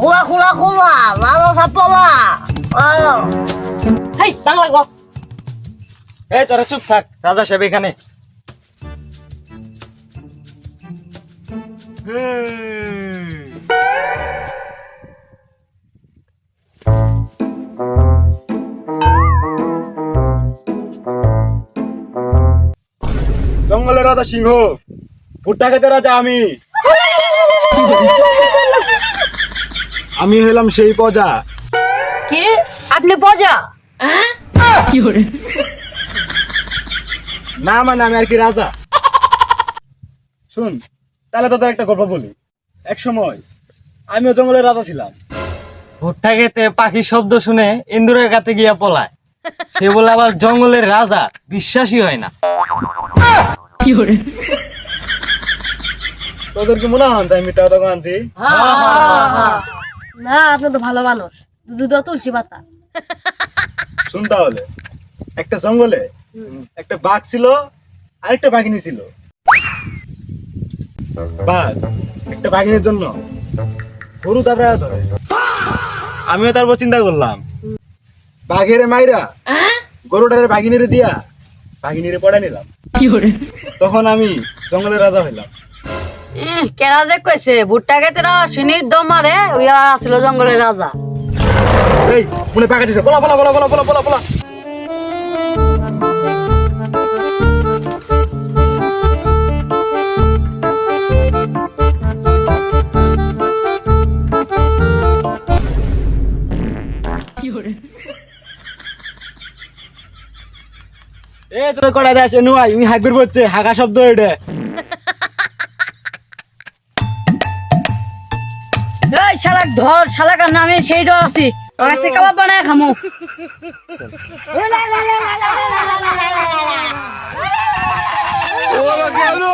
খোলা খোলা খোলা লাল সাপলা হেই বাংলা গো এই তোরা চুপ থাক, রাজা সাহেব এখানে। জঙ্গলের রাজা সিংহ, ভুট্টা খেতে রাজা আমি। আমি হলাম সেই প্রজা। কি আপনি পজা না মানে আমি আর কি রাজা। শুন, তাহলে তোদের একটা গল্প বলি। এক সময় আমিও জঙ্গলের রাজা ছিলাম। ভুট্টা খেতে পাখি শব্দ শুনে ইন্দুরের কাছে গিয়া পলায়। সে বলে আবার জঙ্গলের রাজা, বিশ্বাসই হয় না। তোদের কি মনে হয় আমি মিথ্যা কথা আনছি? না আপনি তো ভালো মানুষ দুধ তুলসী পাতা শুন তাহলে, একটা জঙ্গলে একটা বাঘ ছিল আর একটা বাঘিনী ছিল। বাঘ একটা বাঘিনীর জন্য গরু দাবড়া ধরে। আমিও তারপর চিন্তা করলাম, বাঘের মাইরা গরুটারে বাঘিনীরে দিয়া বাঘিনীরে পড়ে নিলাম। তখন আমি জঙ্গলের রাজা হইলাম। কেরা যে কইছে ভুট্টা খেতেরা শুনির দম মারে ওইয়া আসলো জঙ্গলের রাজা এই মনে পাকা দিছে, বলা বলা বলা বলা বলা বলা বলা। এ তোর কড়া দেশ নুয়াই উই হাগবির বলছে, হাগা শব্দ এটা। এই শালাক ধর শালাকার নামে সেই ডর আছি কাছে কাবাব বানায় খামু হ্যালো